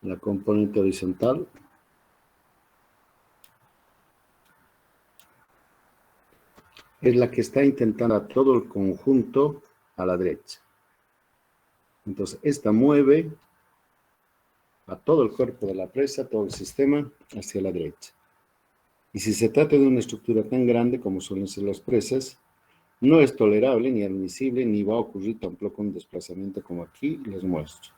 La componente horizontal es la que está intentando a todo el conjunto a la derecha. Entonces, esta mueve a todo el cuerpo de la presa, todo el sistema, hacia la derecha. Y si se trata de una estructura tan grande como suelen ser las presas, no es tolerable ni admisible, ni va a ocurrir tampoco un desplazamiento como aquí les muestro.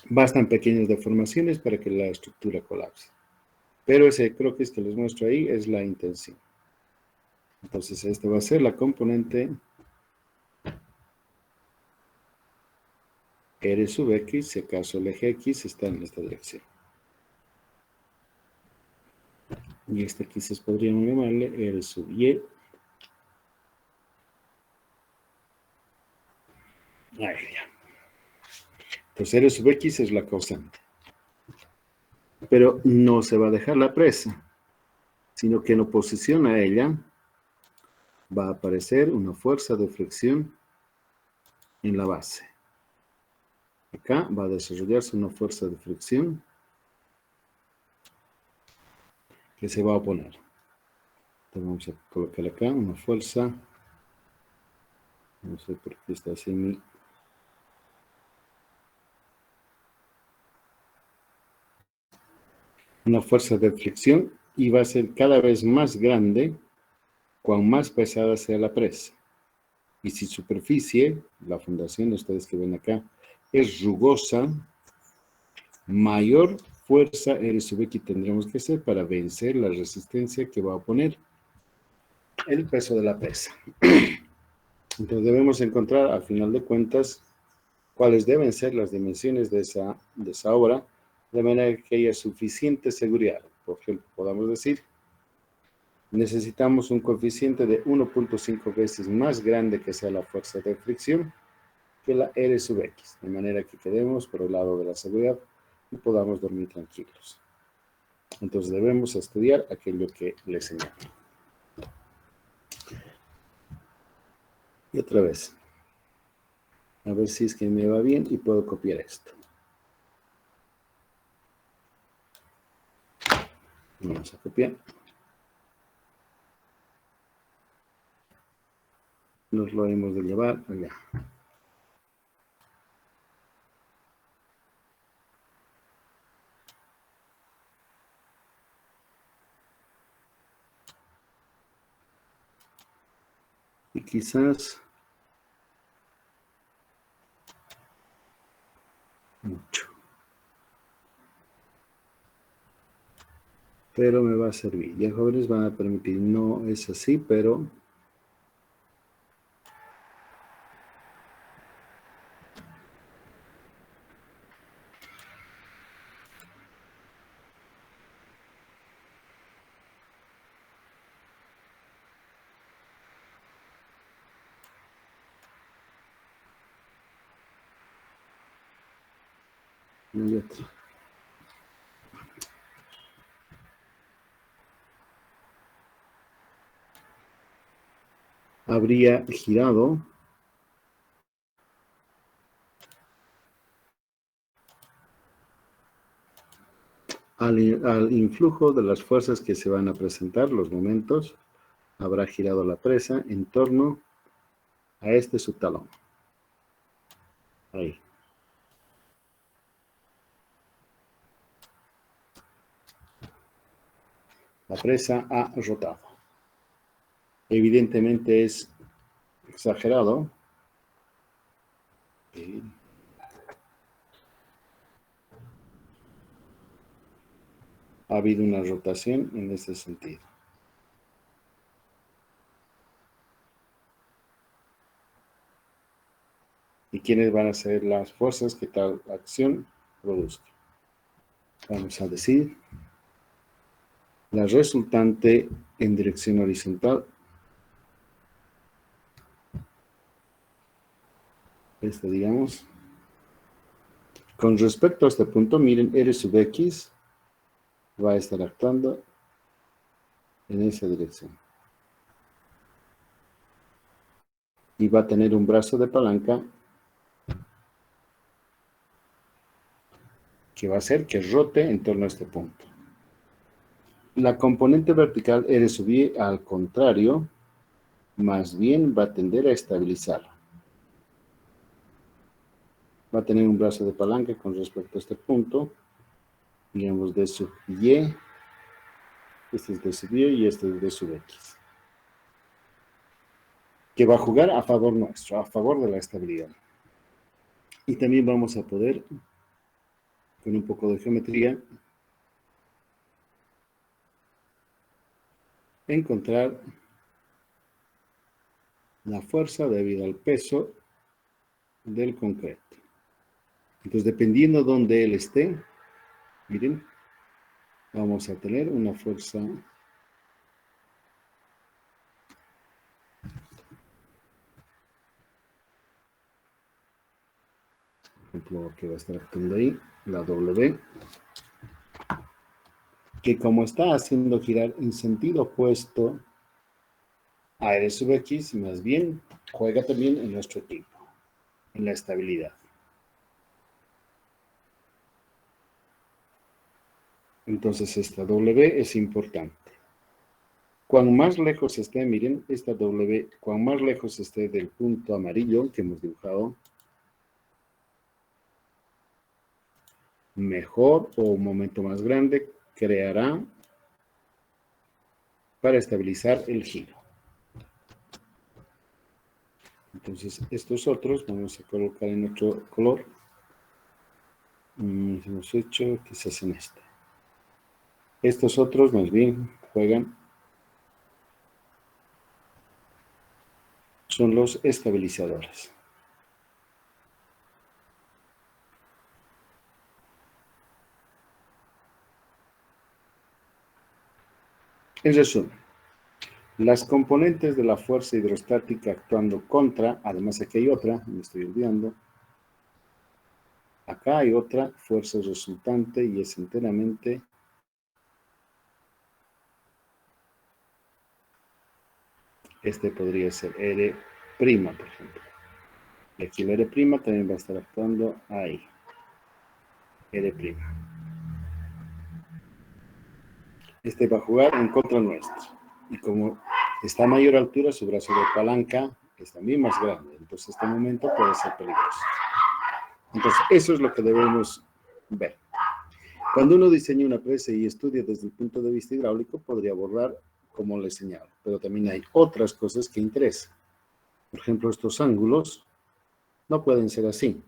Bastan pequeñas deformaciones para que la estructura colapse. Pero ese creo que les muestro ahí es la intención. Entonces, esta va a ser la componente R sub X, si acaso el eje X está en esta dirección. Y este quizás podríamos llamarle R sub Y. Ahí ya. Entonces, R sub X es la causante. Pero no se va a dejar la presa, sino que en oposición a ella va a aparecer una fuerza de fricción en la base. Acá va a desarrollarse una fuerza de fricción que se va a oponer. Entonces vamos a colocar acá una fuerza. No sé por qué está así mi... Una fuerza de fricción y va a ser cada vez más grande cuan más pesada sea la presa. Y si superficie, la fundación, ustedes que ven acá, es rugosa, mayor fuerza R sub X tendremos que hacer para vencer la resistencia que va a oponer el peso de la presa. Entonces debemos encontrar, al final de cuentas, cuáles deben ser las dimensiones de esa obra, de manera que haya suficiente seguridad. Por ejemplo, podamos decir, necesitamos un coeficiente de 1.5 veces más grande que sea la fuerza de fricción que la R sub X, de manera que quedemos por el lado de la seguridad y podamos dormir tranquilos. Entonces debemos estudiar aquello que les señalo. Y otra vez, a ver si es que me va bien y puedo copiar esto. Vamos a copiar. Nos lo hemos de llevar allá. Y quizás mucho. Pero me va a servir. Ya jóvenes van a permitir, no es así, pero no hay otro. Habría girado al influjo de las fuerzas que se van a presentar, los momentos, habrá girado la presa en torno a este subtalón. Ahí. La presa ha rotado. Evidentemente es exagerado. Ha habido una rotación en ese sentido. ¿Y quiénes van a ser las fuerzas que tal acción produzca? Vamos a decir, la resultante en dirección horizontal, digamos, con respecto a este punto, miren, R sub X va a estar actuando en esa dirección. Y va a tener un brazo de palanca que va a hacer que rote en torno a este punto. La componente vertical R sub I, al contrario, más bien va a tender a estabilizar. Va a tener un brazo de palanca con respecto a este punto. Digamos D sub Y. Este es D sub Y y este es D sub X. Que va a jugar a favor nuestro, a favor de la estabilidad. Y también vamos a poder, con un poco de geometría, encontrar la fuerza debido al peso del concreto. Entonces, dependiendo de donde él esté, miren, vamos a tener una fuerza por ejemplo, que va a estar actuando ahí, la W, que como está haciendo girar en sentido opuesto a R sub X, más bien juega también en nuestro equipo, en la estabilidad. Entonces esta W es importante. Cuanto más lejos esté, miren, esta W, cuanto más lejos esté del punto amarillo que hemos dibujado, mejor o un momento más grande creará para estabilizar el giro. Entonces, estos otros vamos a colocar en otro color. Hemos hecho quizás en este. Estos otros más bien juegan, son los estabilizadores. En resumen, las componentes de la fuerza hidrostática actuando contra, además aquí hay otra, me estoy olvidando, acá hay otra fuerza resultante y es enteramente este podría ser R', por ejemplo. Y aquí el R' también va a estar actuando ahí. R'. Este va a jugar en contra nuestro. Y como está a mayor altura, su brazo de palanca es también más grande. Entonces, este momento puede ser peligroso. Entonces, eso es lo que debemos ver. Cuando uno diseña una presa y estudia desde el punto de vista hidráulico, podría abordar como le señalo. Pero también hay otras cosas que interesan. Por ejemplo, estos ángulos no pueden ser así.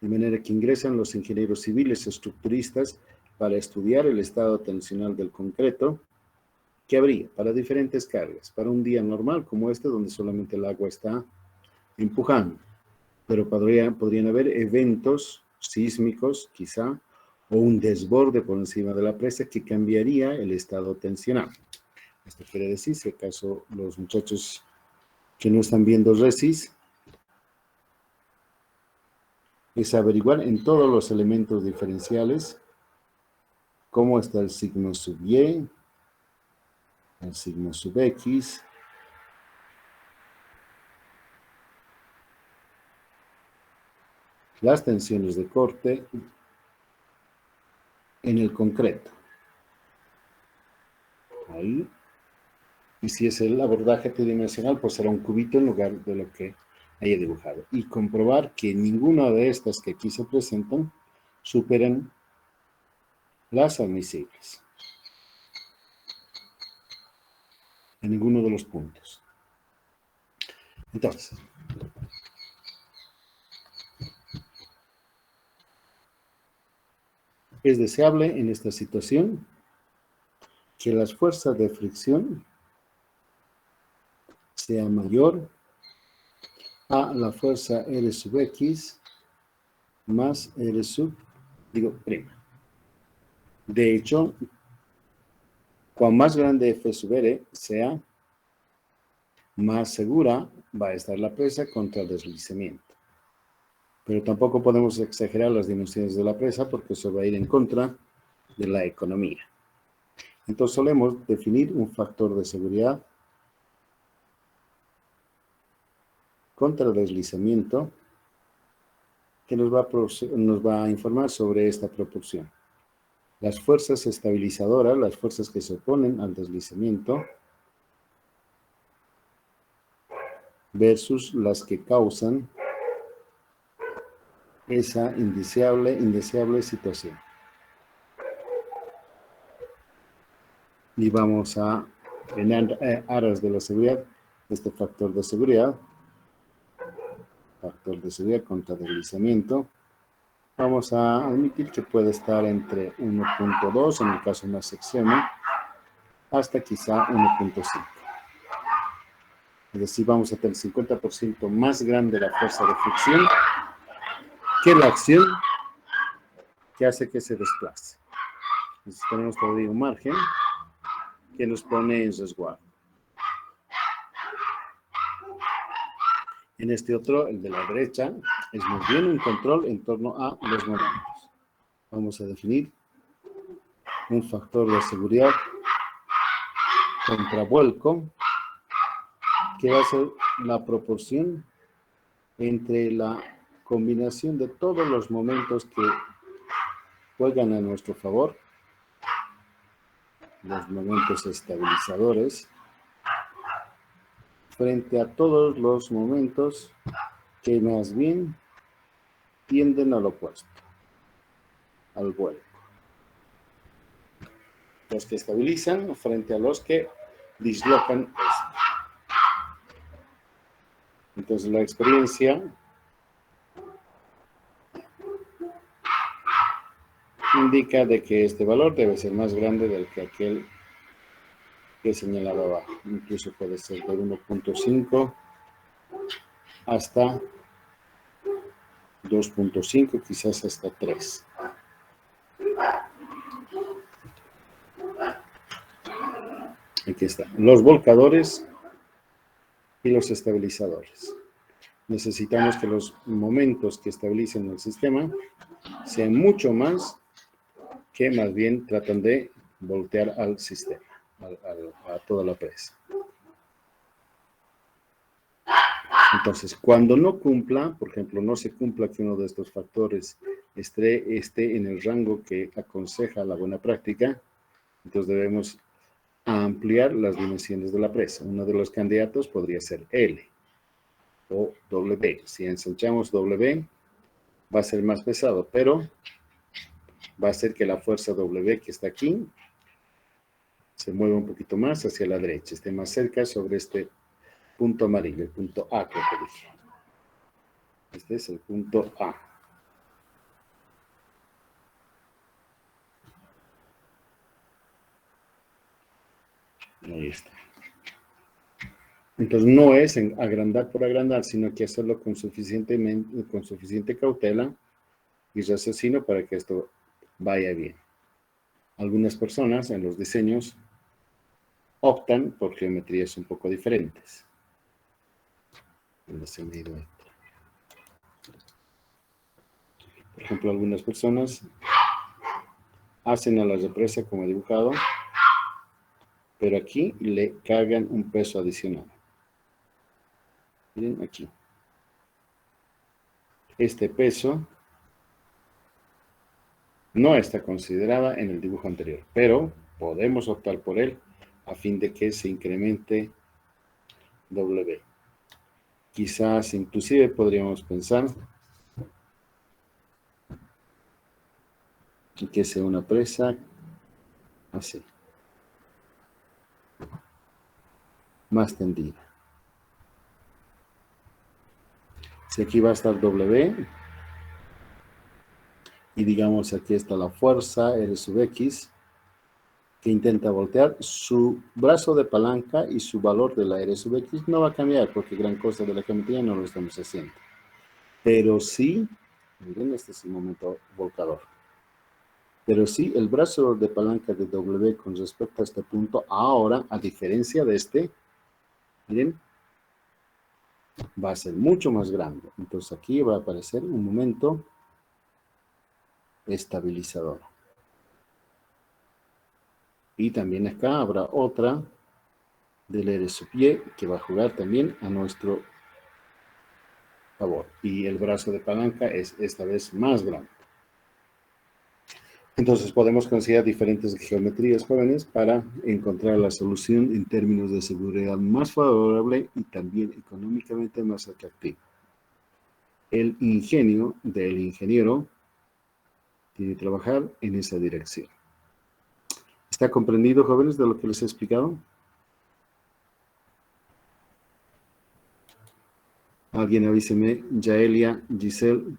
De manera que ingresan los ingenieros civiles estructuristas para estudiar el estado tensional del concreto que habría para diferentes cargas, para un día normal como este, donde solamente el agua está empujando. Pero podrían haber eventos sísmicos, quizá, o un desborde por encima de la presa que cambiaría el estado tensional. Esto quiere decir, si acaso los muchachos que no están viendo RESIS, es averiguar en todos los elementos diferenciales cómo está el signo sub Y, el signo sub X, las tensiones de corte en el concreto. Ahí. Y si es el abordaje tridimensional, pues será un cubito en lugar de lo que haya dibujado. Y comprobar que ninguna de estas que aquí se presentan superan las admisibles. En ninguno de los puntos. Entonces, es deseable en esta situación que las fuerzas de fricción sea mayor a la fuerza R sub X más R sub, prima. De hecho, cuanto más grande F sub R sea, más segura va a estar la presa contra el deslizamiento. Pero tampoco podemos exagerar las dimensiones de la presa porque eso va a ir en contra de la economía. Entonces solemos definir un factor de seguridad contra el deslizamiento que nos va a informar sobre esta proporción. Las fuerzas estabilizadoras, las fuerzas que se oponen al deslizamiento, versus las que causan esa indeseable situación. Y vamos a, en aras de la seguridad, este factor de seguridad contra deslizamiento, vamos a admitir que puede estar entre 1.2 en el caso más extremo, hasta quizá 1.5. Es decir, vamos a tener 50% más grande la fuerza de fricción que la acción que hace que se desplace. Entonces tenemos todavía un margen que nos pone en resguardo. En este otro, el de la derecha, es más bien un control en torno a los momentos. Vamos a definir un factor de seguridad contra vuelco, que va a ser la proporción entre la combinación de todos los momentos que juegan a nuestro favor, los momentos estabilizadores, frente a todos los momentos que más bien tienden al opuesto, al vuelco. Los que estabilizan frente a los que dislocan esto. Entonces la experiencia indica de que este valor debe ser más grande del que aquel que señalaba abajo. Incluso puede ser de 1.5 hasta 2.5, quizás hasta 3. Aquí está. Los volcadores y los estabilizadores. Necesitamos que los momentos que estabilicen el sistema sean mucho más que más bien tratan de voltear al sistema, a toda la presa. Entonces, cuando no cumpla, por ejemplo, no se cumpla que uno de estos factores esté en el rango que aconseja la buena práctica, entonces debemos ampliar las dimensiones de la presa. Uno de los candidatos podría ser L o W. Si ensanchamos W, va a ser más pesado, pero va a hacer que la fuerza W que está aquí se mueva un poquito más hacia la derecha, esté más cerca sobre este punto amarillo, el punto A, creo que dije. Este es el punto A. Ahí está. Entonces no es agrandar por agrandar, sino que hacerlo con suficiente cautela y raciocinio para que esto vaya bien. Algunas personas en los diseños optan por geometrías un poco diferentes. Por ejemplo, algunas personas hacen a la represa como he dibujado, pero aquí le cargan un peso adicional. Miren aquí. Este peso no está considerada en el dibujo anterior, pero podemos optar por él a fin de que se incremente W. Quizás inclusive podríamos pensar que sea una presa así, más tendida. Si aquí va a estar W, y digamos aquí está la fuerza R sub X, que intenta voltear, su brazo de palanca y su valor de la R sub X no va a cambiar, porque gran cosa de la geometría no lo estamos haciendo. Pero sí, miren, este es el momento volcador. Pero sí, el brazo de palanca de W con respecto a este punto, ahora, a diferencia de este, miren, va a ser mucho más grande. Entonces aquí va a aparecer un momento estabilizador. Y también acá habrá otra del R sub Y que va a jugar también a nuestro favor. Y el brazo de palanca es esta vez más grande. Entonces podemos considerar diferentes geometrías, jóvenes, para encontrar la solución en términos de seguridad más favorable y también económicamente más atractivo. El ingenio del ingeniero tiene que trabajar en esa dirección. ¿Está comprendido, jóvenes, de lo que les he explicado? Alguien avíseme, Yaelia, Giselle.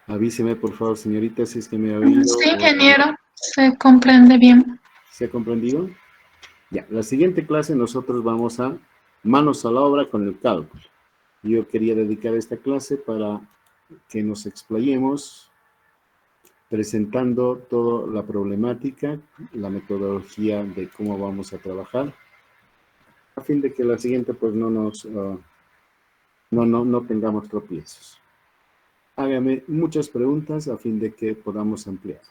Avíseme, por favor, señorita, si es que me ha oído. Sí, ingeniero, se comprende bien. ¿Se ha comprendido? Ya, la siguiente clase nosotros vamos a manos a la obra con el cálculo. Yo quería dedicar esta clase para que nos explayemos presentando toda la problemática, la metodología de cómo vamos a trabajar, a fin de que la siguiente pues no tengamos tropiezos. Hágame muchas preguntas a fin de que podamos ampliar.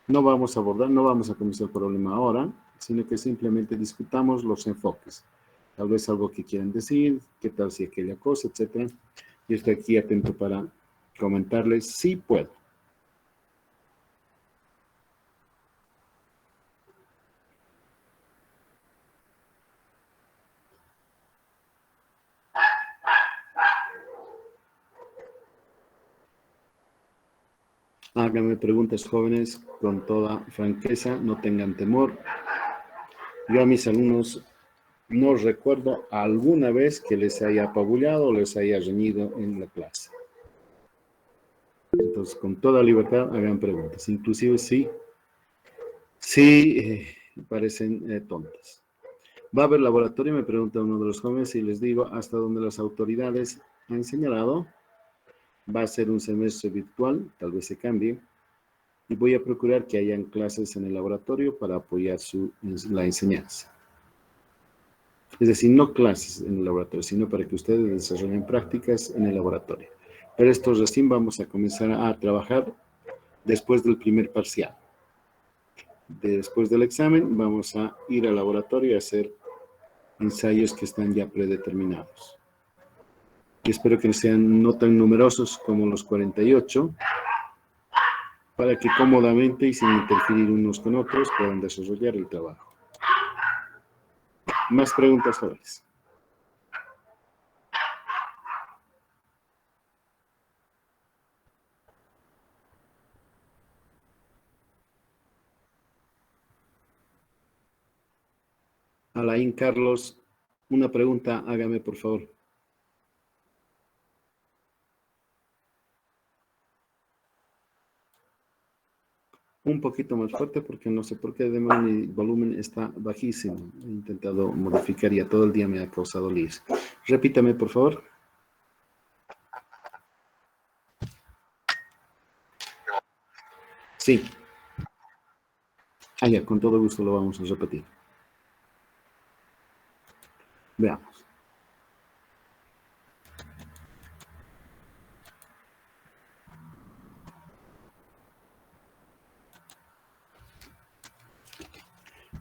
No vamos a abordar, no vamos a comenzar el problema ahora, sino que simplemente discutamos los enfoques. Tal vez algo que quieran decir, qué tal si aquella cosa, etcétera. Yo estoy aquí atento para comentarles si puedo. Háganme preguntas, jóvenes, con toda franqueza, no tengan temor. Yo a mis alumnos no recuerdo alguna vez que les haya apabullado o les haya reñido en la clase. Entonces, con toda libertad, hagan preguntas. Inclusive sí parecen tontas. ¿Va a haber laboratorio? Me pregunta uno de los jóvenes y les digo hasta donde las autoridades han señalado. Va a ser un semestre virtual, tal vez se cambie. Y voy a procurar que hayan clases en el laboratorio para apoyar la enseñanza. Es decir, no clases en el laboratorio, sino para que ustedes desarrollen prácticas en el laboratorio. Pero esto recién vamos a comenzar a trabajar después del primer parcial. Después del examen vamos a ir al laboratorio a hacer ensayos que están ya predeterminados. Y espero que sean no tan numerosos como los 48, para que cómodamente y sin interferir unos con otros puedan desarrollar el trabajo. Más preguntas, jóvenes. Alain Carlos, una pregunta, hágame por favor. Un poquito más fuerte porque no sé por qué además mi volumen está bajísimo. He intentado modificar y a todo el día me ha causado líos. Repítame por favor. Sí. Ya, con todo gusto lo vamos a repetir. Veamos.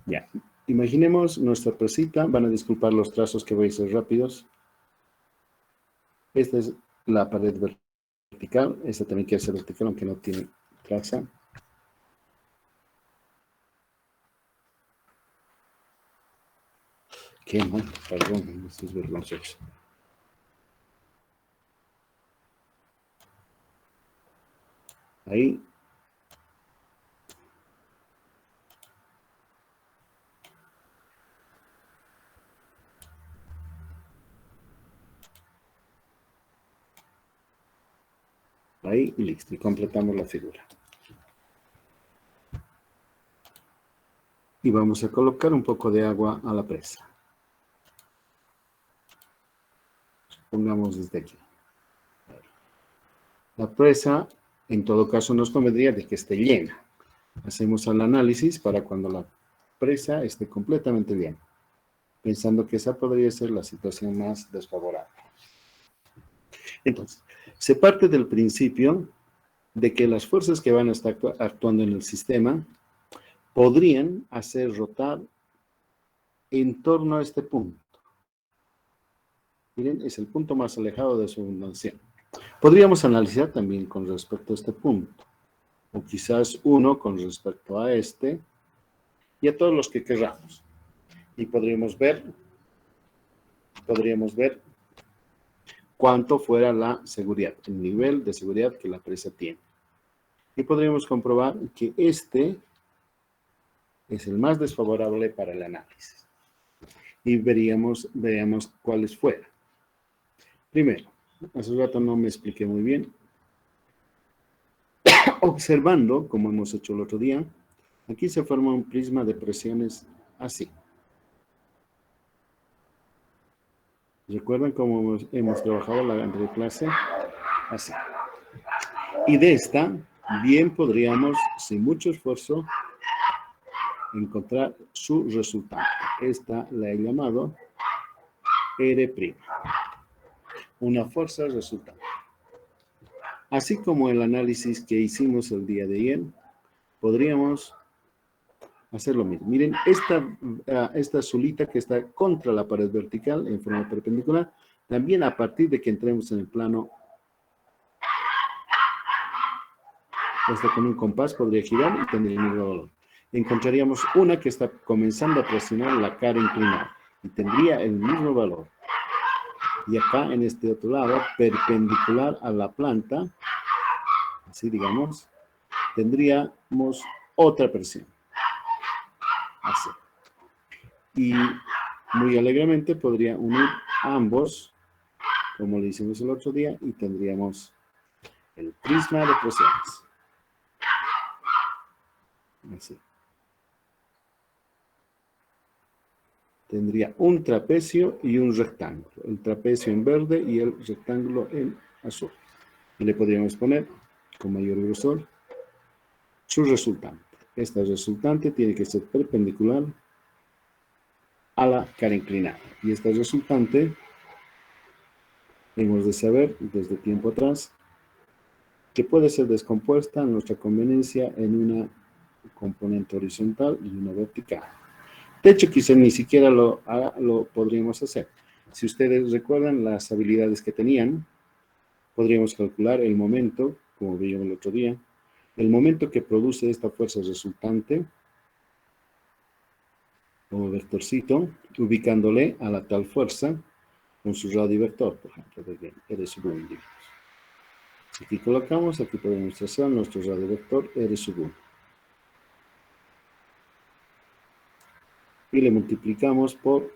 Ya, imaginemos nuestra presita. Van a disculpar los trazos que voy a hacer rápidos. Esta es la pared vertical. Esta también quiere ser vertical, aunque no tiene traza. Qué mal, perdón, esto es vergonzoso. Ahí. Ahí y listo, y completamos la figura. Y vamos a colocar un poco de agua a la presa. Pongamos desde aquí. La presa, en todo caso, nos convendría de que esté llena. Hacemos el análisis para cuando la presa esté completamente llena, pensando que esa podría ser la situación más desfavorable. Entonces, se parte del principio de que las fuerzas que van a estar actuando en el sistema podrían hacer rotar en torno a este punto. Miren, es el punto más alejado de su fundación. Podríamos analizar también con respecto a este punto, o quizás uno con respecto a este, y a todos los que querramos. Y podríamos ver cuánto fuera la seguridad, el nivel de seguridad que la presa tiene. Y podríamos comprobar que este es el más desfavorable para el análisis. Y veríamos cuáles fueran. Primero, hace rato no me expliqué muy bien. Observando, como hemos hecho el otro día, aquí se forma un prisma de presiones así. ¿Recuerdan cómo hemos trabajado la anterior clase? Así. Y de esta, bien podríamos, sin mucho esfuerzo, encontrar su resultado. Esta la he llamado R', una fuerza resultante. Así como el análisis que hicimos el día de ayer, podríamos hacer lo mismo. Miren, esta azulita que está contra la pared vertical en forma perpendicular, también a partir de que entremos en el plano, esta con un compás podría girar y tendría el mismo valor. Encontraríamos una que está comenzando a presionar la cara inclinada y tendría el mismo valor. Y acá en este otro lado, perpendicular a la planta, así digamos, tendríamos otra presión. Así. Y muy alegremente podría unir ambos, como lo hicimos el otro día, y tendríamos el prisma de presiones. Así. Tendría un trapecio y un rectángulo. El trapecio en verde y el rectángulo en azul. Y le podríamos poner, con mayor grosor, su resultante. Esta resultante tiene que ser perpendicular a la cara inclinada. Y esta resultante, hemos de saber desde tiempo atrás, que puede ser descompuesta a nuestra conveniencia en una componente horizontal y una vertical. De hecho, quizá ni siquiera lo podríamos hacer. Si ustedes recuerdan las habilidades que tenían, podríamos calcular el momento, como vimos el otro día, el momento que produce esta fuerza resultante, como vectorcito, ubicándole a la tal fuerza con su radio vector, por ejemplo, de R sub 1, digamos. Aquí colocamos, aquí podemos trazar nuestro radio vector R sub 1. Y le multiplicamos por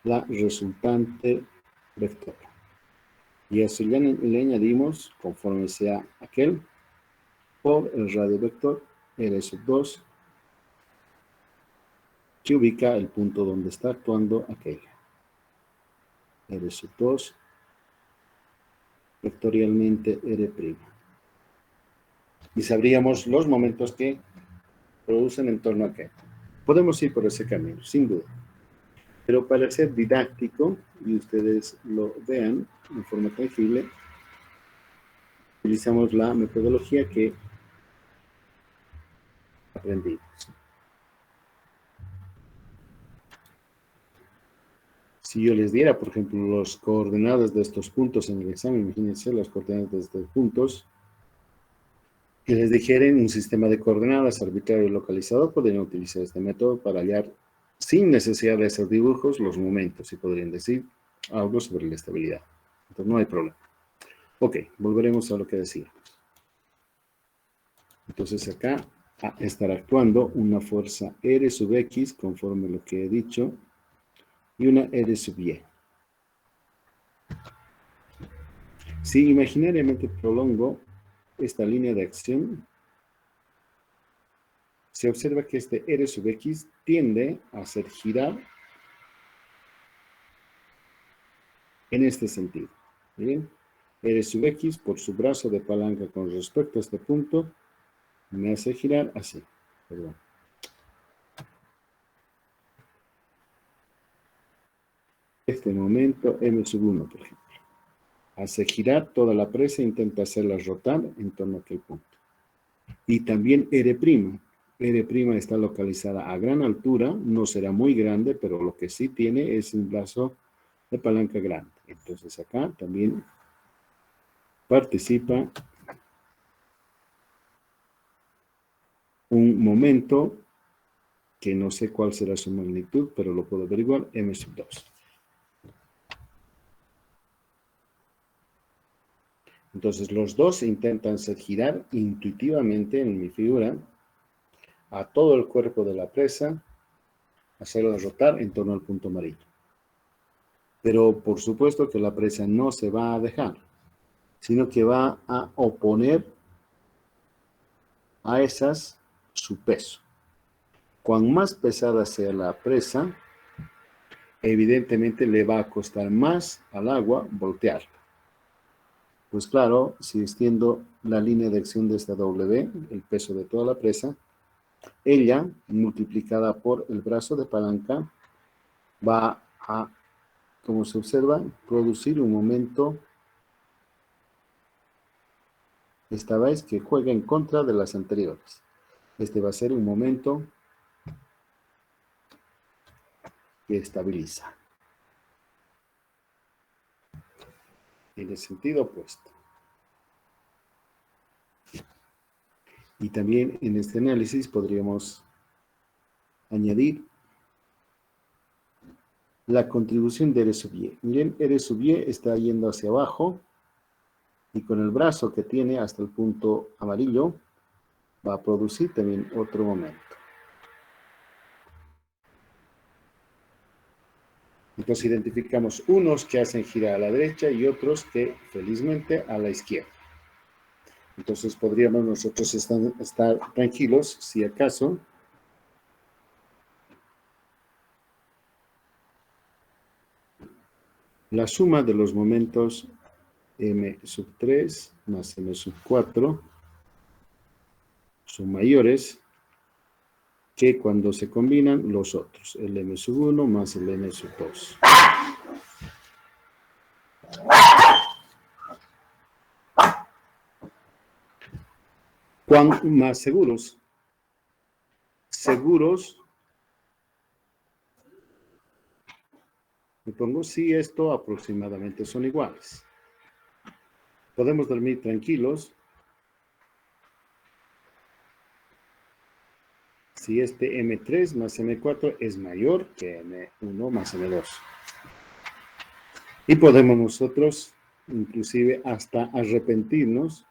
la resultante vector. Y a eso le añadimos, conforme sea aquel, por el radio vector R sub 2, que ubica el punto donde está actuando aquel. R sub 2, vectorialmente R'. Y sabríamos los momentos que producen en torno a aquel. Podemos ir por ese camino, sin duda. Pero para ser didáctico, y ustedes lo vean en forma tangible, utilizamos la metodología que aprendimos. Si yo les diera, por ejemplo, las coordenadas de estos puntos en el examen, imagínense las coordenadas de estos puntos, que les dijera un sistema de coordenadas arbitrario localizado, podrían utilizar este método para hallar, sin necesidad de hacer dibujos, los momentos, y podrían decir algo sobre la estabilidad. Entonces no hay problema. Ok, volveremos a lo que decíamos. Entonces acá estará actuando una fuerza R sub X, conforme lo que he dicho, y una R sub Y. Si imaginariamente prolongo esta línea de acción, se observa que este R sub X tiende a hacer girar en este sentido. ¿Bien? R sub X, por su brazo de palanca con respecto a este punto, me hace girar así. Perdón. Este momento M sub 1, por ejemplo. Hace girar toda la presa e intenta hacerla rotar en torno a aquel punto. Y también R'. R' está localizada a gran altura, no será muy grande, pero lo que sí tiene es un brazo de palanca grande. Entonces acá también participa un momento que no sé cuál será su magnitud, pero lo puedo averiguar, m sub 2. Entonces los dos intentan girar intuitivamente en mi figura a todo el cuerpo de la presa, hacerlo rotar en torno al punto amarillo. Pero por supuesto que la presa no se va a dejar, sino que va a oponer a esas su peso. Cuan más pesada sea la presa, evidentemente le va a costar más al agua voltearla. Pues claro, si extiendo la línea de acción de esta W, el peso de toda la presa, ella, multiplicada por el brazo de palanca, va a, como se observa, producir un momento, esta vez que juega en contra de las anteriores. Este va a ser un momento que estabiliza. En el sentido opuesto. Y también en este análisis podríamos añadir la contribución de R sub Y. Miren, R sub Y está yendo hacia abajo y con el brazo que tiene hasta el punto amarillo va a producir también otro momento. Entonces identificamos unos que hacen girar a la derecha y otros que felizmente a la izquierda. Entonces podríamos nosotros estar tranquilos si acaso la suma de los momentos m sub 3 más m sub 4 son mayores que cuando se combinan los otros, el m sub 1 más el m sub 2. ¿Cuán más seguros? Seguros, me pongo si esto aproximadamente son iguales. Podemos dormir tranquilos si este M3 más M4 es mayor que M1 más M2. Y podemos nosotros, inclusive hasta arrepentirnos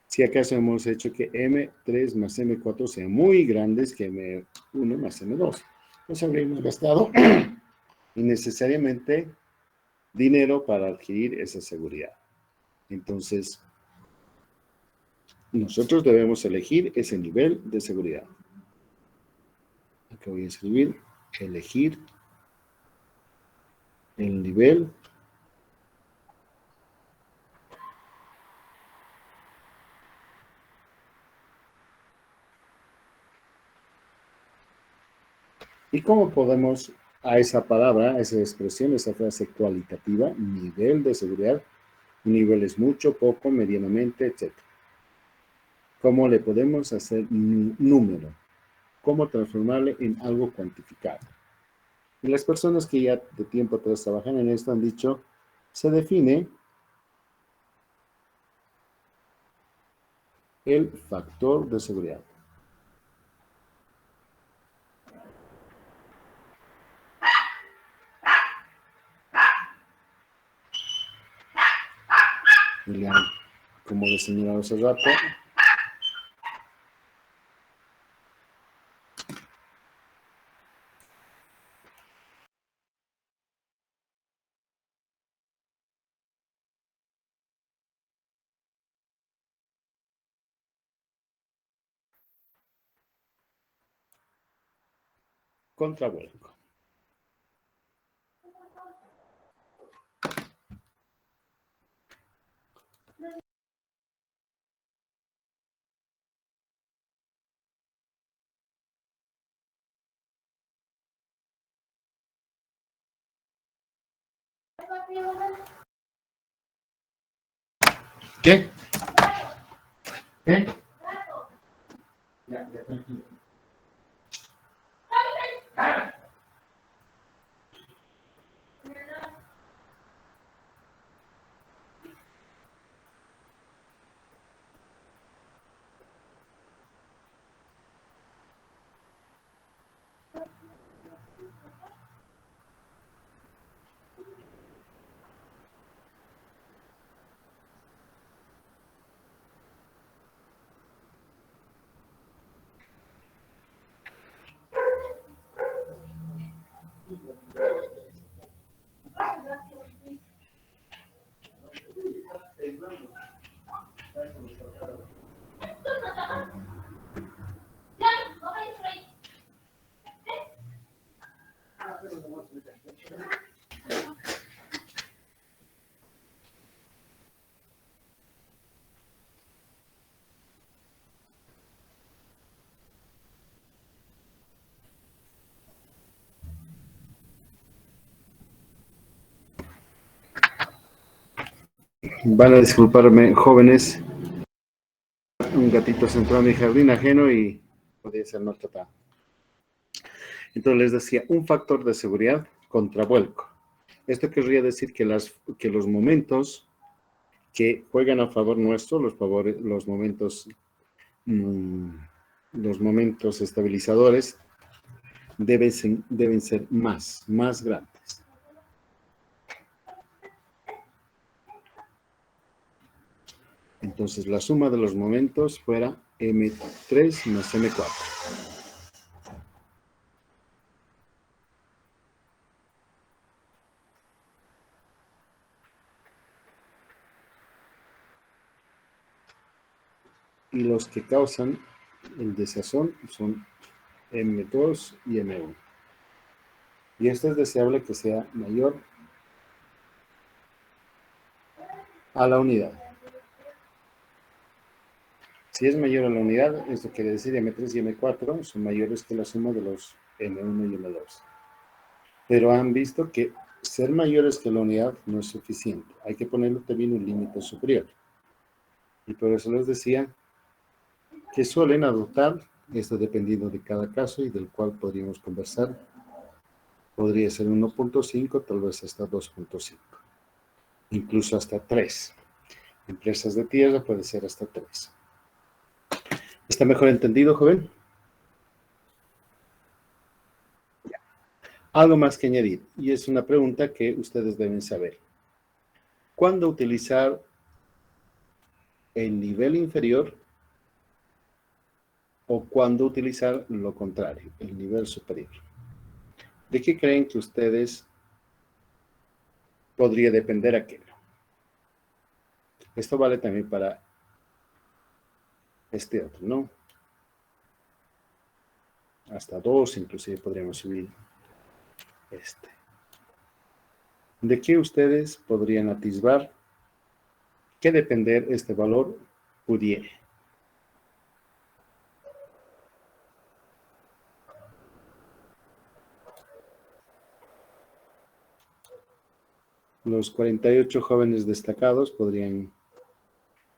si acaso hemos hecho que M3 más M4 sean muy grandes que M1 más M2. Nos habríamos gastado innecesariamente dinero para adquirir esa seguridad. Entonces, nosotros debemos elegir ese nivel de seguridad. Acá voy a escribir, elegir el nivel ¿Y cómo podemos a esa palabra, a esa expresión, esa frase cualitativa, nivel de seguridad, nivel es mucho, poco, medianamente, etc.? ¿Cómo le podemos hacer número? ¿Cómo transformarle en algo cuantificado? Y las personas que ya de tiempo atrás trabajan en esto han dicho, se define el factor de seguridad. Miren, como les señalaba hace rato, contravuelco. ¿Qué? ¿Qué? Ya, tranquilo. Van a disculparme, jóvenes. Un gatito se entró a mi jardín ajeno y podría ser no tratado. Entonces les decía, un factor de seguridad contra vuelco. Esto querría decir que los momentos que juegan a favor nuestro, los momentos estabilizadores, deben ser más grandes. Entonces la suma de los momentos fuera M3 más M4. Y los que causan el desazón son M2 y M1. Y esto es deseable que sea mayor a la unidad. Si es mayor a la unidad, esto quiere decir M3 y M4 son mayores que la suma de los M1 y M2. Pero han visto que ser mayores que la unidad no es suficiente. Hay que ponerle también un límite superior. Y por eso les decía que suelen adoptar, esto dependiendo de cada caso y del cual podríamos conversar, podría ser 1.5, tal vez hasta 2.5, incluso hasta 3. Empresas de tierra puede ser hasta 3. ¿Está mejor entendido, joven? Algo más que añadir, y es una pregunta que ustedes deben saber. ¿Cuándo utilizar el nivel inferior o cuándo utilizar lo contrario, el nivel superior? ¿De qué creen que ustedes podría depender aquello? Esto vale también para este otro, ¿no? Hasta 2, inclusive podríamos subir este. ¿De qué ustedes podrían atisbar que depender este valor pudiere? Los 48 jóvenes destacados podrían...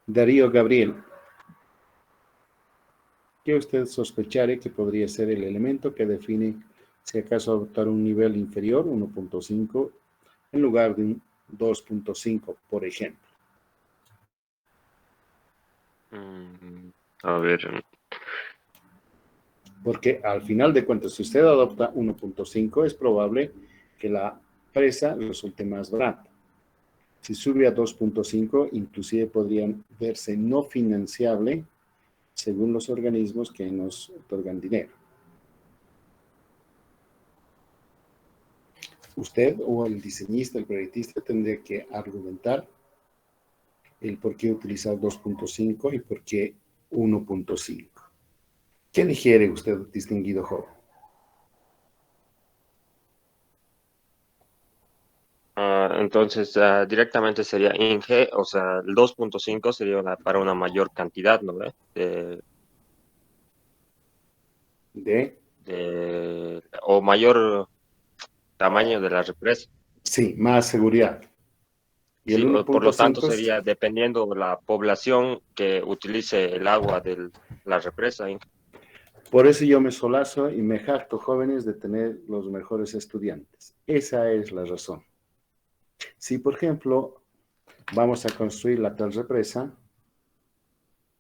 Darío Gabriel, ¿qué usted sospechare que podría ser el elemento que define si acaso adoptar un nivel inferior, 1.5, en lugar de un 2.5, por ejemplo? A ver, Porque al final de cuentas, si usted adopta 1.5, es probable que la presa resulte más barata. Si sube a 2.5, inclusive podrían verse no financiable según los organismos que nos otorgan dinero. Usted o el diseñista, el proyectista, tendría que argumentar el por qué utilizar 2.5 y por qué 1.5. ¿Qué digiere usted, distinguido joven? entonces directamente sería ING, o sea, el 2.5 sería para una mayor cantidad, ¿no? O mayor tamaño de la represa. Sí, más seguridad. Y el Sí, por lo tanto 1.5 sería dependiendo la población que utilice el agua de la represa. por eso yo me solazo y me jacto, jóvenes, de tener los mejores estudiantes. Esa es la razón. Si, por ejemplo, vamos a construir la tal represa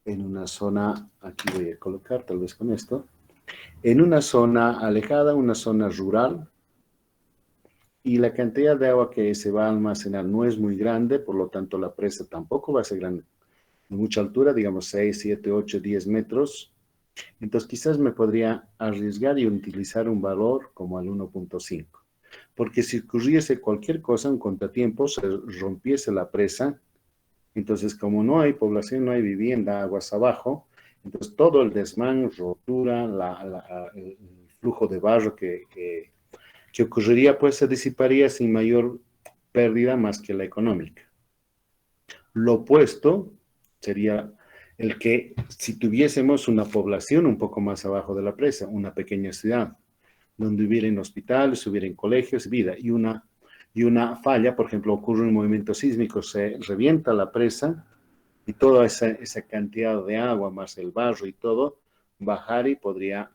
en una zona, aquí voy a colocar tal vez con esto, en una zona alejada, una zona rural, y la cantidad de agua que se va a almacenar no es muy grande, por lo tanto la presa tampoco va a ser grande, de mucha altura, digamos 6, 7, 8, 10 metros, entonces quizás me podría arriesgar y utilizar un valor como el 1.5, porque si ocurriese cualquier cosa, un contratiempo, se rompiese la presa, entonces como no hay población, no hay vivienda, aguas abajo, entonces todo el desmán, rotura, el flujo de barro que ocurriría, pues se disiparía sin mayor pérdida más que la económica. Lo opuesto sería el que si tuviésemos una población un poco más abajo de la presa, una pequeña ciudad, donde hubieran hospitales, hubieran colegios, vida, y una y una falla, por ejemplo, ocurre un movimiento sísmico, se revienta la presa y toda esa cantidad de agua, más el barro y todo, bajar y podría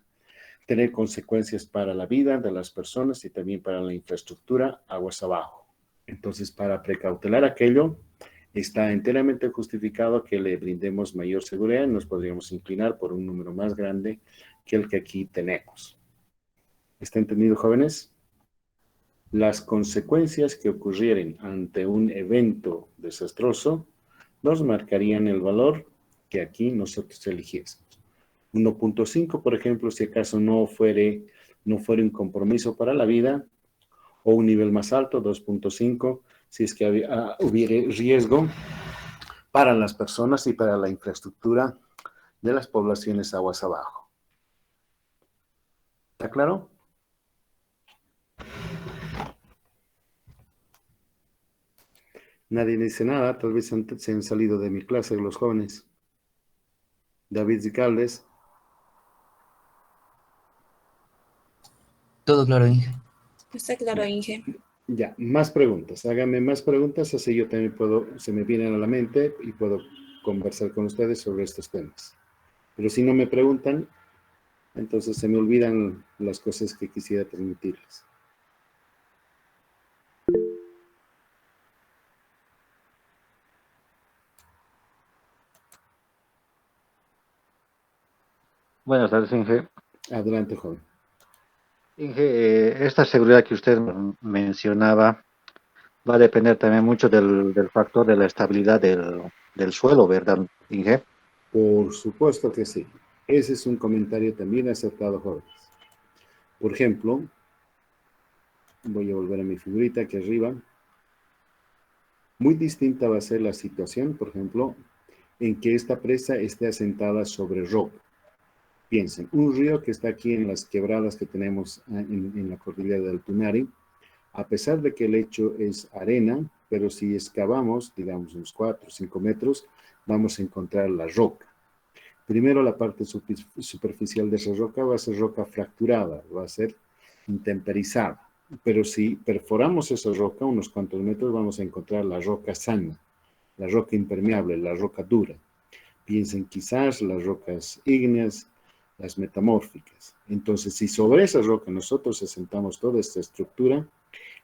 tener consecuencias para la vida de las personas y también para la infraestructura aguas abajo. Entonces, para precautelar aquello, está enteramente justificado que le brindemos mayor seguridad y nos podríamos inclinar por un número más grande que el que aquí tenemos. ¿Está entendido, jóvenes? Las consecuencias que ocurrieren ante un evento desastroso nos marcarían el valor que aquí nosotros eligiésemos. 1.5, por ejemplo, si acaso no fuere un compromiso para la vida, o un nivel más alto, 2.5, si es que hubiera riesgo para las personas y para la infraestructura de las poblaciones aguas abajo. ¿Está claro? Nadie dice nada, tal vez se han salido de mi clase los jóvenes. David Zicaldes. Todo claro, Inge. Está claro, Inge. Ya, más preguntas. Háganme más preguntas, así yo también se me vienen a la mente y puedo conversar con ustedes sobre estos temas. Pero si no me preguntan, entonces se me olvidan las cosas que quisiera transmitirles. Buenas tardes, Inge. Adelante, joven. Inge, esta seguridad que usted mencionaba va a depender también mucho del factor de la estabilidad del suelo, ¿verdad, Inge? Por supuesto que sí. Ese es un comentario también acertado, jóvenes. Por ejemplo, voy a volver a mi figurita aquí arriba. Muy distinta va a ser la situación, por ejemplo, en que esta presa esté asentada sobre roca. Piensen, un río que está aquí en las quebradas que tenemos en la cordillera del Tunari, a pesar de que el lecho es arena, pero si excavamos, digamos, unos 4 o 5 metros, vamos a encontrar la roca. Primero, la parte superficial de esa roca va a ser roca fracturada, va a ser intemperizada. Pero si perforamos esa roca, unos cuantos metros, vamos a encontrar la roca sana, la roca impermeable, la roca dura. Piensen quizás las rocas ígneas, las metamórficas. Entonces, si sobre esa roca nosotros asentamos toda esta estructura,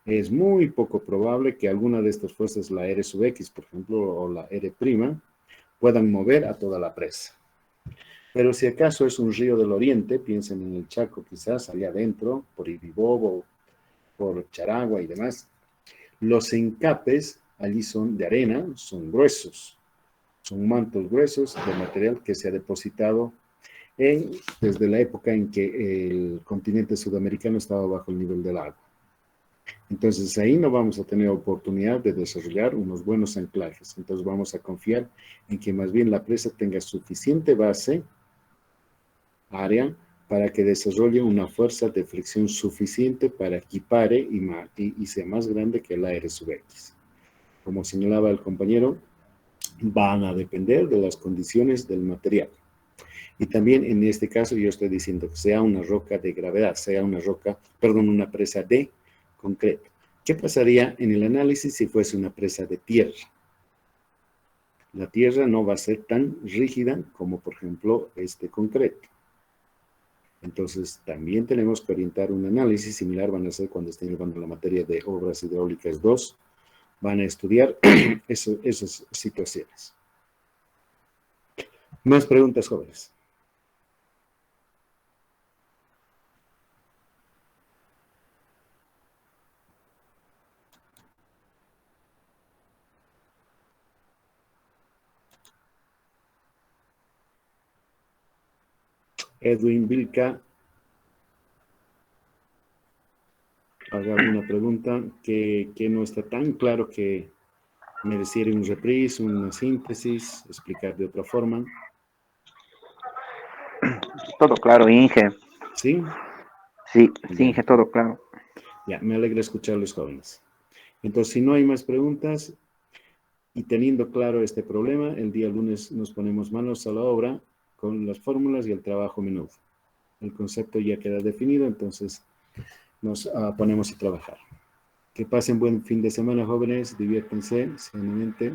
es muy poco probable que alguna de estas fuerzas, la R sub X, por ejemplo, o la R', puedan mover a toda la presa. Pero si acaso es un río del oriente, piensen en el Chaco quizás, allá adentro, por Ibibobo, por Charagua y demás, los encapes allí son de arena, son gruesos, son mantos gruesos de material que se ha depositado desde la época en que el continente sudamericano estaba bajo el nivel del agua. Entonces ahí no vamos a tener oportunidad de desarrollar unos buenos anclajes. Entonces vamos a confiar en que más bien la presa tenga suficiente base, área, para que desarrolle una fuerza de fricción suficiente para que pare y sea más grande que la R sub X. Como señalaba el compañero, van a depender de las condiciones del material. Y también en este caso yo estoy diciendo que sea una roca de gravedad, sea una una presa de concreto. ¿Qué pasaría en el análisis si fuese una presa de tierra? La tierra no va a ser tan rígida como, por ejemplo, este concreto. Entonces, también tenemos que orientar un análisis similar, van a ser cuando estén llevando la materia de obras hidráulicas 2, van a estudiar esas situaciones. Más preguntas, jóvenes. Edwin Vilca, haga alguna pregunta que no está tan claro que mereciera un reprise, una síntesis, explicar de otra forma. Todo claro, Inge. ¿Sí? Sí, Ya. Inge, todo claro. Ya, me alegra escucharlos, jóvenes. Entonces, si no hay más preguntas y teniendo claro este problema, el día lunes nos ponemos manos a la obra con las fórmulas y el trabajo menudo. El concepto ya queda definido, entonces nos ponemos a trabajar. Que pasen buen fin de semana, jóvenes. Diviértanse sanamente.